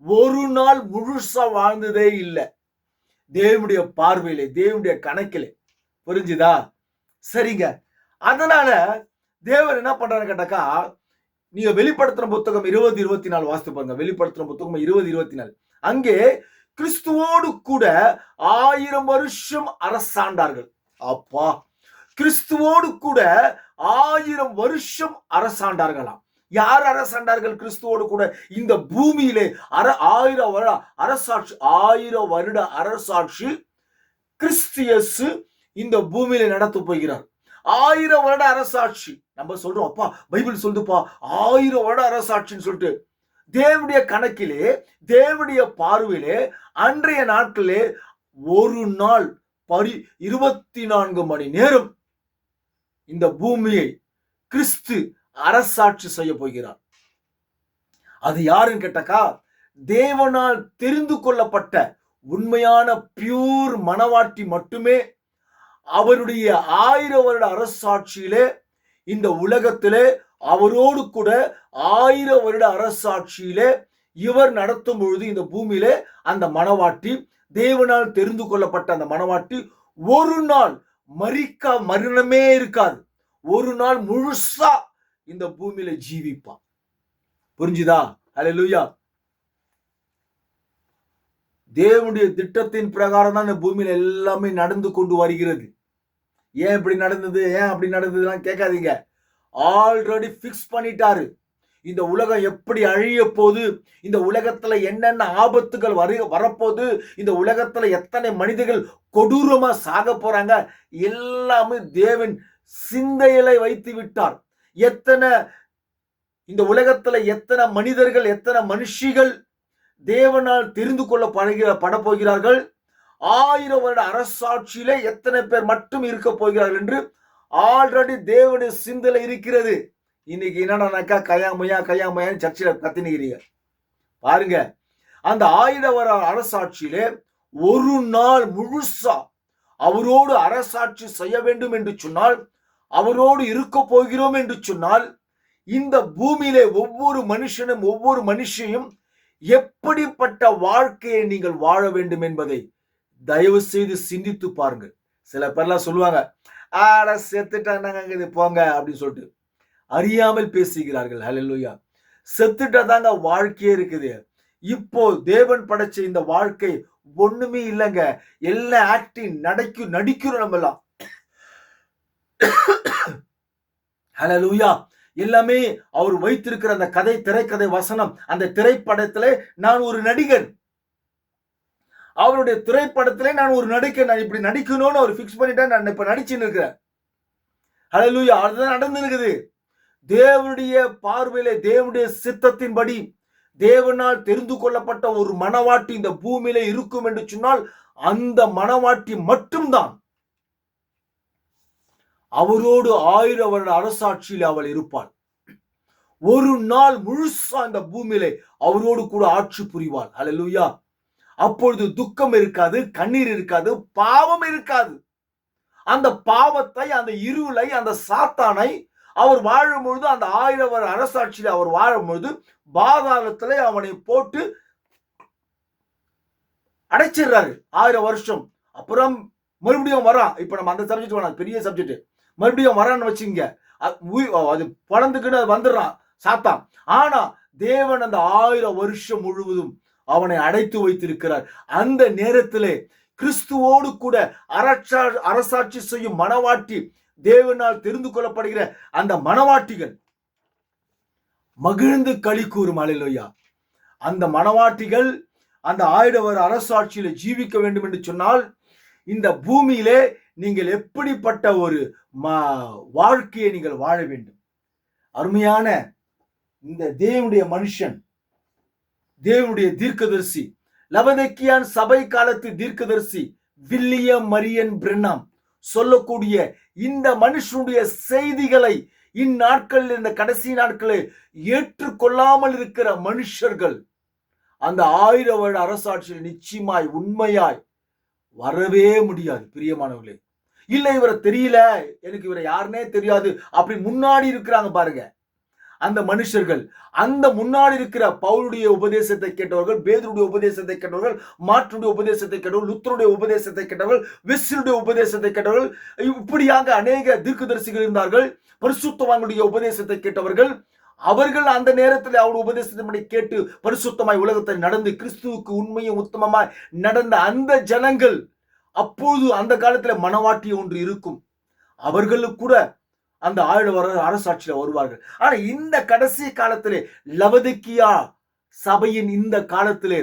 ஒரு நாள் முழுசா வாழ்ந்ததே இல்லை தேவனுடைய பார்வையிலே, தேவனுடைய கணக்கிலே. புரிஞ்சுதா? சரிங்க. அதனால தேவன் என்ன பண்றாரு கேட்டாக்கா, நீங்க வெளிப்படுத்தின புத்தகம் 20:24 வாசித்து பாருங்க. வெளிப்படுத்தின புத்தகம் 20:24. அங்கே கிறிஸ்துவோடு கூட 1000 வருஷம் அரசாண்டார்கள். அப்பா, கிறிஸ்துவோடு கூட 1000 வருஷம் அரசாண்டார்களாம். யார் அரசாண்டார்கள் கிறிஸ்துவோடு கூட? இந்த பூமியிலே 1000 வருட அரசாட்சி, 1000 வருட அரசாட்சி கிறிஸ்தியஸ் இந்த பூமியில நடத்த போகிறார். 1000 வருட அரசாட்சி. நம்ம சொல்றோம், அப்பா பைபிள் சொல்லுதுப்பா 1000 வருட அரசாட்சின்னு சொல்லிட்டு. தேவனுடைய கணக்கிலே, தேவனுடைய பார்வையிலே, அன்றைய நாட்களே ஒரு நாள் 24 மணி நேரம் இந்த பூமியை கிறிஸ்து அரசாட்சி செய்ய போகிறார். அது யாருன்னு கேட்டாக்கா, தேவனால் தெரிந்து கொள்ளப்பட்ட உண்மையான பியூர் மனவாட்டி மட்டுமே அவருடைய 1000 வருட அரசாட்சியிலே இந்த உலகத்திலே அவரோடு கூட 1000 வருட அரசாட்சியிலே இவர் நடத்தும் பொழுது இந்த பூமியிலே அந்த மனவாட்டி, தேவனால் தெரிந்து கொள்ளப்பட்ட அந்த மனவாட்டி ஒரு நாள் மரணமே இருக்காது, ஒரு நாள் முழுசா இந்த பூமியில ஜீவிப்பான். புரிஞ்சுதா? ஹல்லேலூயா. தேவனுடைய திட்டத்தின் பிரகாரம் தான் இந்த பூமியில எல்லாமே நடந்து கொண்டு வருகிறது. ஏன் இப்படி நடந்தது, ஏன் அப்படி நடந்ததுலாம் கேட்காதீங்க. ஆல்ரெடி பிக்ஸ் பண்ணிட்டாரு. இந்த உலகம் எப்படி அழிய போது, இந்த உலகத்துல என்னென்ன ஆபத்துகள் வரப்போது, இந்த உலகத்துல எத்தனை மனிதர்கள் கொடூரமா சாக போறாங்க, எல்லாமே தேவன் சிந்தையில வைத்து விட்டார். இந்த உலகத்துல எத்தனை மனிதர்கள், எத்தனை மனுஷிகள் தேவனால் தெரிந்து கொள்ளப்பட போகிறார்கள், 1000 வருட அரசாட்சியிலே எத்தனை பேர் மட்டும் இருக்க போகிறார்கள் என்று ஆல்ரெடி தேவனுடைய சிந்தையில இருக்கிறது. இன்னைக்கு என்னடானாக்கா கையாமையான்னு சர்ச்சில் கத்தினுக்கிறீங்க. பாருங்க, அந்த 1000 வருட அரசாட்சியிலே ஒரு நாள் முழுசா அவரோடு அரசாட்சி செய்ய வேண்டும் என்று சொன்னால், அவரோடு இருக்க போகிறோம் என்று சொன்னால், இந்த பூமியிலே ஒவ்வொரு மனுஷனும் ஒவ்வொரு மனுஷையும் எப்படிப்பட்ட வாழ்க்கையை நீங்கள் வாழ வேண்டும் என்பதை தயவு செய்து சிந்தித்து பாருங்கள். சில பேர்லாம் சொல்லுவாங்க, செத்துட்டாங்க போங்க அப்படின்னு சொல்லிட்டு அறியாமல் பேசுகிறார்கள். ஹல்லேலூயா. செத்துட்டாதாங்க வாழ்க்கையே இருக்குது. இப்போ தேவன் படைச்ச இந்த வாழ்க்கை ஒண்ணுமே இல்லைங்க. எல்லாம் ஆக்டிங், நடிக்கிறோம் நம்ம எல்லாம். ஹல்லேலூயா. எல்லாமே அவர் வைத்திருக்கிற அந்த திரைக்கதை வசனம், அந்த திரைப்படத்திலே நான் ஒரு நடிகன், அவருடைய திரைப்படத்திலே நான் ஒரு நடிகன், நான் இப்படி நடிக்கணும்னு அவர் பிக்ஸ் பண்ணிட்டேன், நான் இப்ப நடிச்சுன்னு இருக்கிறேன். ஹல்லேலூயா. அதுதான் நடந்திருக்குது. தேவனுடைய பார்வையிலே, தேவனுடைய சித்தத்தின்படி, தேவனால் தெரிந்து கொள்ளப்பட்ட ஒரு மனவாட்டி இந்த பூமியில இருக்கும் என்று சொன்னால், அந்த மனவாட்டி மட்டும்தான் அவரோடு 1000 வருட அரசாட்சியில் அவள் இருப்பாள். ஒரு நாள் முழுசா இந்த பூமியிலே அவரோடு கூட ஆட்சி புரிவாள். ஹல்லேலூயா. அப்பொழுது துக்கம் இருக்காது, கண்ணீர் இருக்காது, பாவம் இருக்காது. அந்த பாவத்தை, அந்த இருளை, அந்த சாத்தானை அவர் வாழும் பொழுது, அந்த 1000 வருட அரசாட்சியில் அவர் வாழும் பொழுது பாதாளத்திலே அவனை போட்டு அடைச்சிடுறாரு 1000 வருஷம். அப்புறம் மறுபடியும் வரான். இப்ப நம்ம அந்த சப்ஜெக்ட் வேணாம், பெரிய சப்ஜெக்ட். மறுபடியும் வரான்னு வச்சுங்க, அது பழந்துக்குன்னு அது வந்துடுறான் சாத்தான். ஆனா தேவன் அந்த 1000 வருஷம் முழுவதும் அவனை அடைத்து வைத்திருக்கிறார். அந்த நேரத்திலே கிறிஸ்துவோடு கூட அரசாட்சி செய்யும் மனவாட்டி, தேவனால் தெரிந்து கொள்ளப்படுகிற அந்த மனவாட்டிகள் மகிழ்ந்து களி கூறும். அல்லேலூயா. அந்த மனவாட்டிகள் அந்த 1000 வருட அரசாட்சியில ஜீவிக்க வேண்டும் என்று சொன்னால், இந்த பூமியிலே நீங்கள் எப்படிப்பட்ட ஒரு வாழ்க்கையை நீங்கள் வாழ வேண்டும். அருமையான இந்த தேவனுடைய மனுஷன், தேவனுடைய தீர்க்கதரிசி, லவோதிக்கேயா சபை காலத்து தீர்க்கதரிசி வில்லியம் மரியன் பிரென்னாம் சொல்லக்கூடிய இந்த மனுஷனுடைய செய்திகளை இந்நாட்களில், இந்த கடைசி நாட்களில் ஏற்றுக்கொள்ளாமல் இருக்கிற மனுஷர்கள் அந்த 1000 வருட அரசாட்சியில் நிச்சயமாய் உண்மையாய் வரவே முடியாது. பிரியமானவர்களே, இல்ல இவரை தெரியல, எனக்கு இவரை யாருன்னே தெரியாது அப்படி முன்னாடி இருக்கிறாங்க பாருங்க அந்த மனுஷர்கள். அந்த முன்னாடி இருக்கிற பவுலுடைய உபதேசத்தை கேட்டவர்கள், பேதுருடைய உபதேசத்தை கேட்டவர்கள், மார்ட்டினுடைய உபதேசத்தை கேட்டவர்கள், லுத்தருடைய உபதேசத்தை கேட்டவர்கள், வெஸ்லியுடைய உபதேசத்தை கேட்டவர்கள், இப்படியாக அநேக தீர்க்கதரிசிகள் இருந்தார்கள். பரிசுத்தவான்களுடைய உபதேசத்தை கேட்டவர்கள், அவர்கள் அந்த நேரத்தில் அவருடைய உபதேசத்தின்படி கேட்டு பரிசுத்தமாய் உலகத்தை நடந்து கிறிஸ்துவுக்கு உண்மையும் உத்தமமாய் நடந்த அந்த ஜனங்கள், அப்போது அந்த காலத்துல மனவாட்டி ஒன்று இருக்கும், அவர்களுக்கு கூட அந்த 1000 வருட அரசாட்சியில வருவார்கள். ஆனா இந்த கடைசி காலத்திலே, லவதிக்கியா சபையின் இந்த காலத்திலே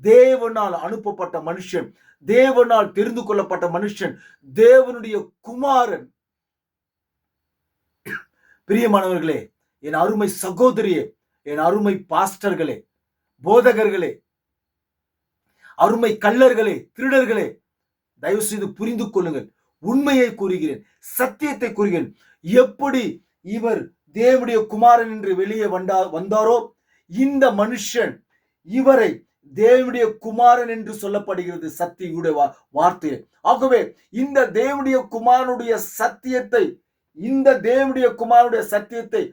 தேவனால் அனுப்பப்பட்ட மனுஷன், தேவனால் தெரிந்து கொள்ளப்பட்ட மனுஷன், தேவனுடைய குமாரன். பிரியமானவர்களே, என் அருமை சகோதரியே, என் அருமை பாஸ்டர்களே, போதகர்களே, அருமை கள்ளர்களே, திருடர்களே, தயவு செய்து புரிந்து கொள்ளுங்கள். உண்மையை கூறுகிறேன், சத்தியத்தை கூறுகிறேன். எப்படி இவர் தேவனுடைய குமாரன் என்று வெளியே வந்தாரோ, இந்த மனுஷன் இவரை தேவனுடைய குமாரன் என்று சொல்லப்படுகிறது சத்தியுடைய வார்த்தை. ஆகவே இந்த தேவனுடைய குமாரனுடைய சத்தியத்தை, இந்த தேவனுடைய குமாரனுடைய சத்தியத்தை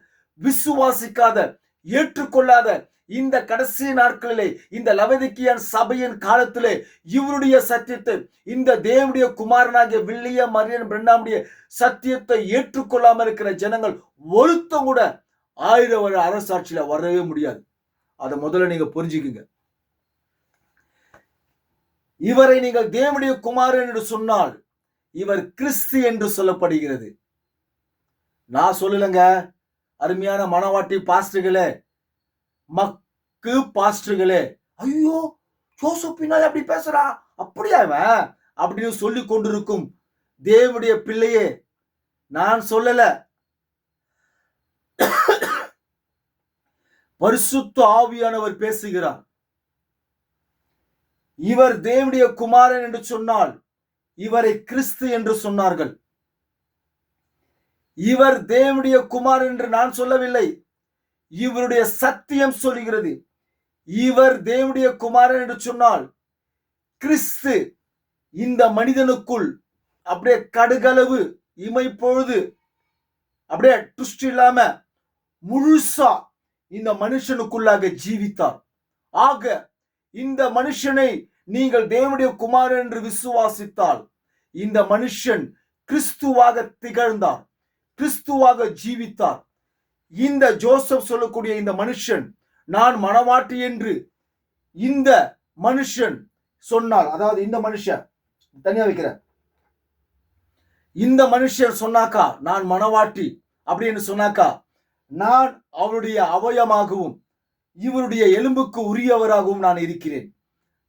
விசுவாசிக்காத, ஏற்றுக்கொள்ளாத இந்த கடைசி நாட்களிலே, இந்த லவதிக்கியான் சபையின் காலத்திலே இவருடைய சத்தியத்தை, இந்த தேவனுடைய குமாரனாகிய வில்லியம் மரியன் பிரண்ணாமுடைய சத்தியத்தை ஏற்றுக்கொள்ளாமல் இருக்கிற ஜனங்கள் ஒருத்தம் கூட 1000 வருட அரசாட்சியில வரவே முடியாது. அதை முதல்ல நீங்க புரிஞ்சுக்குங்க. இவரை நீங்கள் தேவனுடைய குமாரன் என்று சொன்னால் இவர் கிறிஸ்து என்று சொல்லப்படுகிறது. நான் சொல்லலங்க, அருமையான மனவாட்டி பாஸ்டர்களே, மக்கு பாஸ்டர்களே, ஐயோ ஜோசப் பின்னால அப்படி பேசுறா, அப்படியா அவன் அப்படின்னு சொல்லி கொண்டிருக்கும் தேவனுடைய பிள்ளையே, நான் சொல்லல, பரிசுத்த ஆவியானவர் பேசுகிறார். இவர் தேவனுடைய குமாரன் என்று சொன்னால் இவரை கிறிஸ்து என்று சொன்னார்கள். இவர் தேவனுடைய குமாரன் என்று நான் சொல்லவில்லை, இவருடைய சத்தியம் சொல்கிறது. இவர் தேவனுடைய குமாரன் என்று சொன்னால் கிறிஸ்து இந்த மனிதனுக்குள் அப்படியே கடுகளவு இமைப்பொழுது அப்படியே ட்விஸ்ட் இல்லாம முழுசா இந்த மனுஷனுக்குள்ளாக ஜீவித்தார். ஆக இந்த மனுஷனை நீங்கள் தேவனுடைய குமாரன் என்று விசுவாசித்தால் இந்த மனுஷன் கிறிஸ்துவாக திகழ்ந்தார், கிறிஸ்துவாக ஜீவித்தார். இந்த ஜோசப் சொல்லக்கூடிய இந்த மனுஷன் நான் மனவாட்டி என்று இந்த மனுஷன் சொன்னால், அதாவது இந்த மனுஷன் தனியா வைக்கிற இந்த மனுஷன் சொன்னாக்கா நான் மனவாட்டி அப்படின்னு சொன்னாக்கா, நான் அவருடைய அவயமாகவும் இவருடைய எலும்புக்கு உரியவராகவும் நான் இருக்கிறேன்.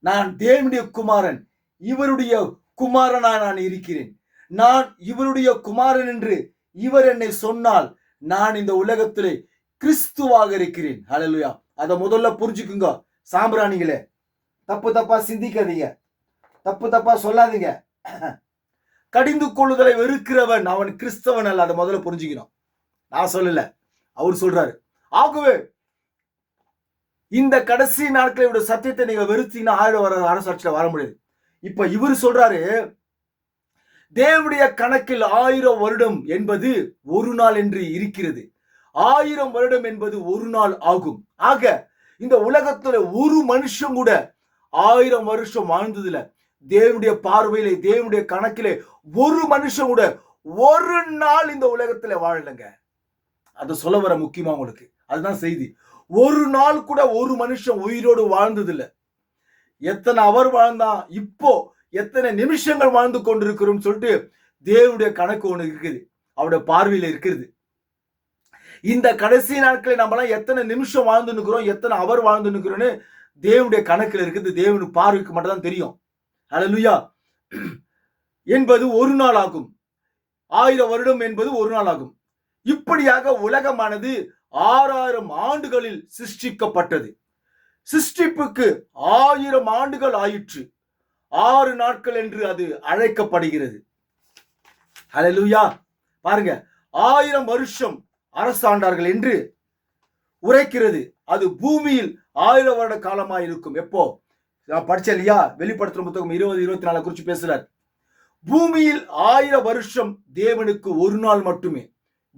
நான் தேவனுடைய குமாரன், இவருடைய குமாரனாக நான் இருக்கிறேன். நான் இவருடைய குமாரன் என்று இவர் என்னை சொன்னால் நான் இந்த உலகத்திலே கிறிஸ்துவாக இருக்கிறேன். ஹல்லேலூயா. அதை முதல்ல புரிஞ்சுக்குங்க சாம்பிராணிகளே. தப்பு தப்பா சிந்திக்காதீங்க, தப்பு தப்பா சொல்லாதீங்க. கடிந்து கொள்ளுதலை வெறுக்கிறவன் அவன் கிறிஸ்தவன் அல்ல. அதை முதல்ல புரிஞ்சுக்கணும். நான் சொல்லல, அவர் சொல்றாரு. ஆகவே இந்த கடைசி நாட்களை சத்தியத்தை நீங்க வெறுத்தீங்கன்னா 1000 வருட அரசாட்சியில வர முடியாது. இப்ப இவர் சொல்றாரு, தேவனுடைய கணக்கில் 1000 வருடம் என்பது ஒரு நாள் என்று இருக்கிறது. 1000 வருடம் என்பது ஒரு நாள் ஆகும். ஆக இந்த உலகத்துல ஒரு மனுஷன் கூட 1000 வருஷம் வாழ்ந்ததுல தேவனுடைய பார்வையிலே, தேவனுடைய கணக்கிலே ஒரு மனுஷன் கூட ஒரு நாள் இந்த உலகத்துல வாழலைங்க. அதை சொல்ல வர முக்கியமா உங்களுக்கு அதுதான் செய்தி. ஒரு நாள் கூட ஒரு மனுஷன் உயிரோடு வாழ்ந்தது இல்ல. எத்தனை அவர் வாழ்ந்தான், இப்போ எத்தனை நிமிஷங்கள் வாழ்ந்து கொண்டிருக்கிறோம் சொல்லிட்டு தேவனுடைய கணக்கு ஒண்ணு இருக்குது, அவருடைய பார்வையில இருக்கிறது. இந்த கடைசி நாட்களை நம்மளாம் எத்தனை நிமிஷம் வாழ்ந்து நிற்கிறோம், எத்தனை அவர் வாழ்ந்து நிற்கிறோம்னு தேவனுடைய கணக்கில் இருக்குது. தேவனுடைய பார்வைக்கு மட்டும் தான் தெரியும். ஹல்லேலூயா. என்பது ஒரு நாள் ஆகும். 1000 வருடம் என்பது ஒரு நாள் ஆகும். இப்படியாக உலகமானது 6000 ஆண்டுகளில் சிருஷ்டிக்கப்பட்டது. சிருஷ்டிப்புக்கு 1000 ஆண்டுகள் ஆயிற்று. 6 நாட்கள் என்று அது அழைக்கப்படுகிறது. ஹல்லேலூயா. பாருங்க, 1000 வருஷம் அரசாண்டார்கள் என்று உரைக்கிறது. அது பூமியில் 1000 வருட காலமாய் இருக்கும். எப்போ நான் படிச்சேன் இல்லையா, வெளிப்படுத்தும் புத்தகம் 20:24 குறிச்சு பேசுறார். பூமியில் 1000 வருஷம் தேவனுக்கு ஒரு நாள் மட்டுமே.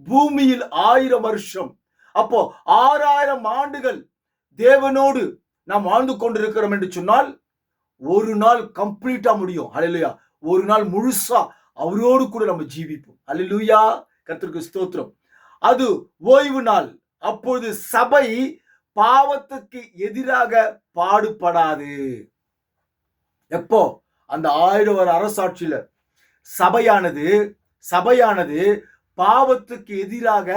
பூமியில் 1000 வருஷம். அப்போ 6000 ஆண்டுகள் தேவனோடு நாம் வாழ்ந்து கொண்டிருக்கிறோம் என்று சொன்னால் ஒரு நாள் கம்ப்ளீட்டா முடியும். ஹல்லேலூயா. ஒரு நாள் முழுசா அவரோடு கூட நம்ம ஜீவிப்போம். ஹல்லேலூயா. கர்த்தருக்கு ஸ்தோத்திரம். அது ஓய்வு நாள். அப்பொழுது சபை பாவத்துக்கு எதிராக பாடுபடாது. எப்போ? அந்த 1000 வருட அரசாட்சியில சபையானது பாவத்துக்கு எதிராக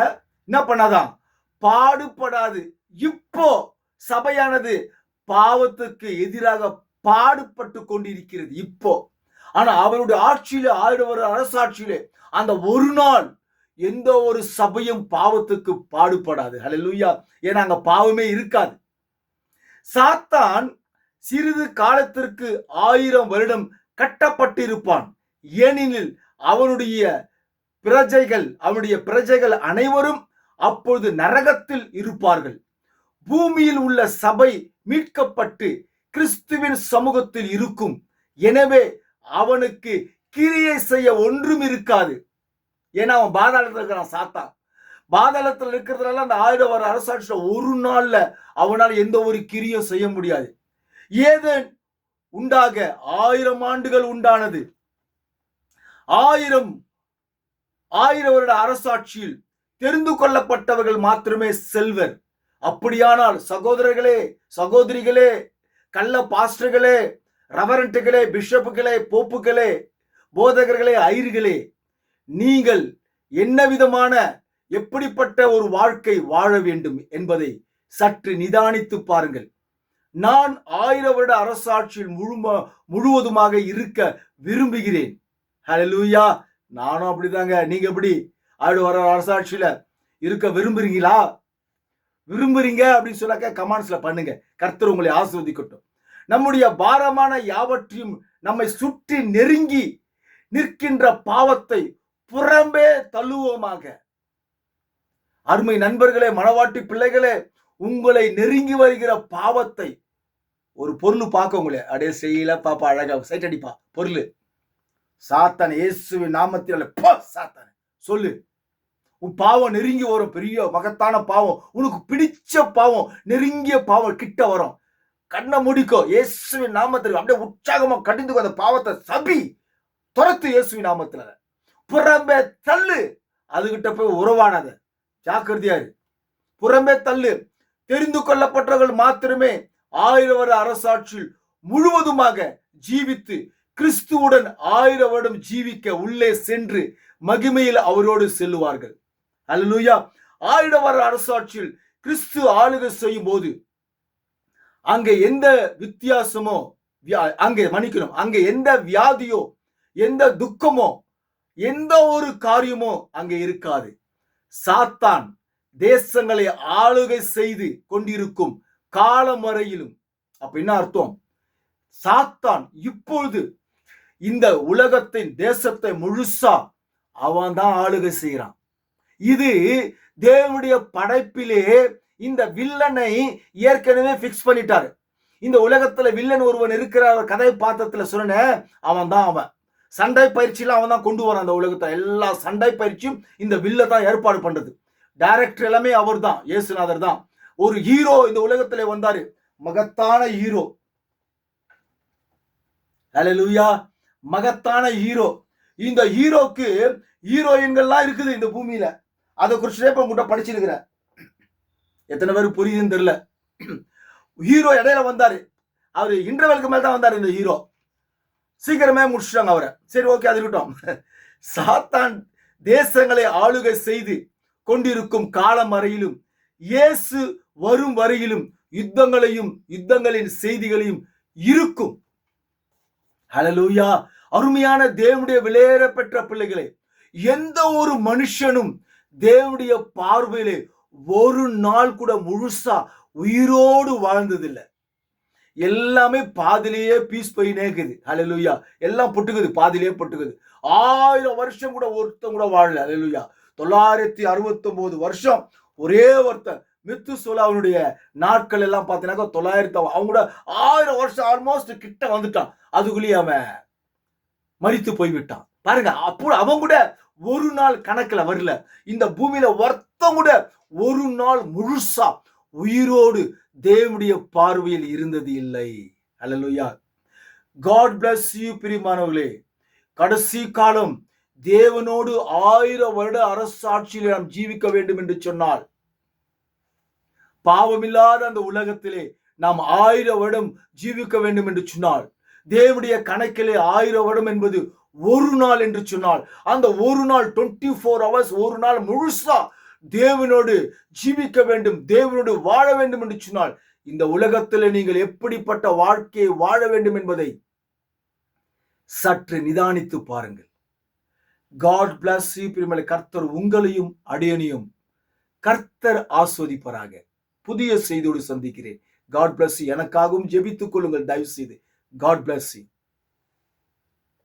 என்ன பண்ணாதான்? பாடுபடாது. இப்போ சபையானது பாவத்துக்கு எதிராக பாடுபட்டு கொண்டிருக்கிறது இப்போ. ஆனா அவருடைய ஆட்சியிலே, 1000 வருட அரசாட்சியிலே அந்த ஒரு நாள் எந்த ஒரு சபையும் பாவத்துக்கு பாடுபடாது. ஹல்லேலூயா. ஏன்னா அங்க பாவமே இருக்காது. சாத்தான் சிறிது காலத்திற்கு 1000 வருடம் கட்டப்பட்டிருப்பான். ஏனெனில் அவனுடைய பிரஜைகள் அனைவரும் அப்பொழுது நரகத்தில் இருப்பார்கள். பூமியில் உள்ள சபை மீட்கப்பட்டு கிறிஸ்துவின் சமூகத்தில் இருக்கும். எனவே அவனுக்கு கிரியை செய்ய ஒன்றும் இருக்காது. ஏன்னா அவன் பாதாளத்தில் இருக்கிறான். சாத்தான் பாதாளத்தில் இருக்கிறதுனால அந்த 1000 வருட அரசாட்சியில ஒரு நாள்ல அவனால் எந்த ஒரு கிரியும் செய்ய முடியாது. ஏதேன் உண்டாக 1000 ஆண்டுகள் உண்டானது. 1000 வருட அரசாட்சியில் தெரிந்து கொள்ளப்பட்டவர்கள் மாத்திரமே செல்வர். அப்படியானால் சகோதரர்களே, சகோதரிகளே, கள்ள பாஸ்டர்களே, ரெவரண்ட்டுகளே, பிஷப்புகளே, போப்புகளே, போதகர்களே, ஐயர்களே, நீங்கள் என்ன விதமான எப்படிப்பட்ட ஒரு வாழ்க்கை வாழ வேண்டும் என்பதை சற்று நிதானித்து பாருங்கள். நான் 1000 வருட அரசாட்சியில் முழுவதுமாக இருக்க விரும்புகிறேன். ஹல்லேலூயா. நானும் அப்படிதாங்க. நீங்க எப்படி 1000 வருட அரசாட்சியில இருக்க விரும்புறீங்களா? விரும்புறீங்க அப்படின்னு சொன்னாக்க கமெண்ட்ஸ்ல பண்ணுங்க. கர்த்தர் உங்களை ஆசீர்வதிக்கட்டும். நம்முடைய பாரமான யாவற்றையும் நம்மை சுற்றி நெருங்கி நிற்கின்ற பாவத்தை புறம்பே தள்ளுவோமாக. அருமை நண்பர்களே, மனவாட்டி பிள்ளைகளே, உங்களை நெருங்கி வருகிற பாவத்தை, ஒரு பொருள் பார்க்க உங்களை அப்படியே செய்யல பாப்பா, அழகா சைட் அடிப்பா பொருள். சாத்தான் இயேசுவின் நாமத்தினால சாத்தான் சொல்லு, உன் பாவம் நெருங்கி வரும். பெரிய மகத்தான பாவம், உனக்கு பிடிச்ச பாவம், நெருங்கிய பாவம் கிட்ட வரும். கண்ணை முடிக்கோ, இயேசுவின் நாமத்தில் அப்படியே உற்சாகமா கடிந்து அந்த பாவத்தை சபி துரத்து. இயேசுவின் நாமத்துல புறம்பே தள்ளு. அதுகிட்ட போய் உறவானாத, ஜாக்கிரதையாரு. புறம்பே தள்ளு. தெரிந்து கொள்ளப்பட்டவர்கள் மாத்திரமே 1000 வருட அரசாட்சியில் முழுவதுமாக ஜீவித்து கிறிஸ்துவுடன் 1000 வருடம் ஜீவிக்க உள்ளே சென்று மகிமையில் அவரோடு செல்லுவார்கள். அல்லேலூயா. 1000 வருட அரசாட்சியில் கிறிஸ்து ஆளுகை செய்யும் போது அங்கே எந்த வித்தியாசமோ, அங்கே எந்த வியாதியோ, எந்த துக்கமோ, எந்த ஒரு காரியமோ அங்கே இருக்காது. சாத்தான் தேசங்களை ஆளுகை செய்து கொண்டிருக்கும் காலம் வரையிலும். அப்ப என்ன அர்த்தம்? சாத்தான் இப்பொழுது இந்த உலகத்தின் தேசத்தை முழுசா அவன் தான் ஆளுகை செய்யறான். இது தேவனுடைய படைப்பிலே இந்த வில்லனை ஏற்கனவே பிக்ஸ் பண்ணிட்டாரு. இந்த உலகத்துல வில்லன் ஒருவன் இருக்கிற கதை பாத்திரத்துல சொன்ன அவன் தான். அவன் சண்டை பயிற்சியில அவன் தான் கொண்டு வரான். அந்த உலகத்துல எல்லா சண்டை பயிற்சியும் இந்த வில்ல தான் ஏற்பாடு பண்றது. டைரக்டர் எல்லாமே அவர் தான், இயேசுநாதர் தான். ஒரு ஹீரோ இந்த உலகத்துல வந்தாரு, மகத்தான ஹீரோ. ஹல்லேலூயா. மகத்தான ஹீரோ. இந்த ஹீரோக்கு ஹீரோயின்கள்லாம் இருக்குது இந்த பூமியில. அதை குறிச்சு இப்ப உங்கள்கிட்ட படிச்சிருக்கிறேன். எத்தனை பேருக்கு புரியுதுன்னு தெரியல. ஹீரோ இடையில வந்தாரு, அவரு இன்டர்வெலுக்கு மேல தான் வந்தாரு. இந்த ஹீரோ சீக்கிரமே முடிச்சுட்டாங்க அவரை. சரி, ஓகே, அது இருக்கட்டும். சாத்தான் தேசங்களை ஆளுகை செய்து கொண்டிருக்கும் காலம் வரையிலும், இயேசு வரும் வரையிலும் யுத்தங்களின் செய்திகளையும் இருக்கும். ஹல்லேலூயா. அருமையான தேவனுடைய விலையேற பெற்ற பிள்ளைகளே, எந்த ஒரு மனுஷனும் தேவனுடைய பார்வையிலே ஒரு நாள் கூட முழுசா உயிரோடு வாழ்ந்ததில்லை. எல்லாமே பாதிலேயே பீஸ் போய் நேக்குது. ஹalleluya. எல்லாம் பொட்டுக்குது, பாதிலேயே பொட்டுக்குது. 1000 வருஷம் கூட ஒருத்தன் கூட வாழல. ஹalleluya. 969 வருஷம் ஒரே ஒருத்தன் மெத்துசேலாவுடைய நாட்கள் எல்லாம் பார்த்தீங்கன்னா 900, அவங்க கூட 1000 வருஷம் ஆல்மோஸ்ட் கிட்ட வந்துட்டான். அதுக்குள்ளேயே அவன் மரித்து போய்விட்டான். பாருங்க, அப்போ அவன் கூட ஒரு நாள் கணக்குல வரல. இந்த பூமியில ஒருத்தன் கூட ஒரு நாள் முழுசா உயிரோடு தேவனுடைய பார்வையில் இருந்தது இல்லை. ஹalleluya. God bless you பிரியமானவர்களே. கடைசி காலம் தேவனோடு 1000 வருட அரசாட்சியில் நாம் ஜீவிக்க வேண்டும் என்று சொன்னால், பாவமில்லாத அந்த உலகத்திலே நாம் 1000 வருடம் ஜீவிக்க வேண்டும் என்று சொன்னால், தேவனுடைய கணக்கிலே 1000 வருடம் என்பது ஒரு நாள் என்று சொன்னால், அந்த ஒரு நாள் 24 hours, ஒரு நாள் முழுசா தேவனோடு ஜீவிக்க வேண்டும், தேவனோடு வாழ வேண்டும் என்று சொன்னால், இந்த உலகத்தில் நீங்கள் எப்படிப்பட்ட வாழ்க்கையை வாழ வேண்டும் என்பதை சற்று நிதானித்து பாருங்கள். God bless you பிரியமானவர்களே. கர்த்தர் உங்களையும் அடியனையும் கர்த்தர் ஆஸ்வதிப்பாராக. புதிய செய்தியோடு சந்திக்கிறேன். God bless you. எனக்காகவும் ஜெபித்துக் கொள்ளுங்கள் தயவு செய்து. God bless you.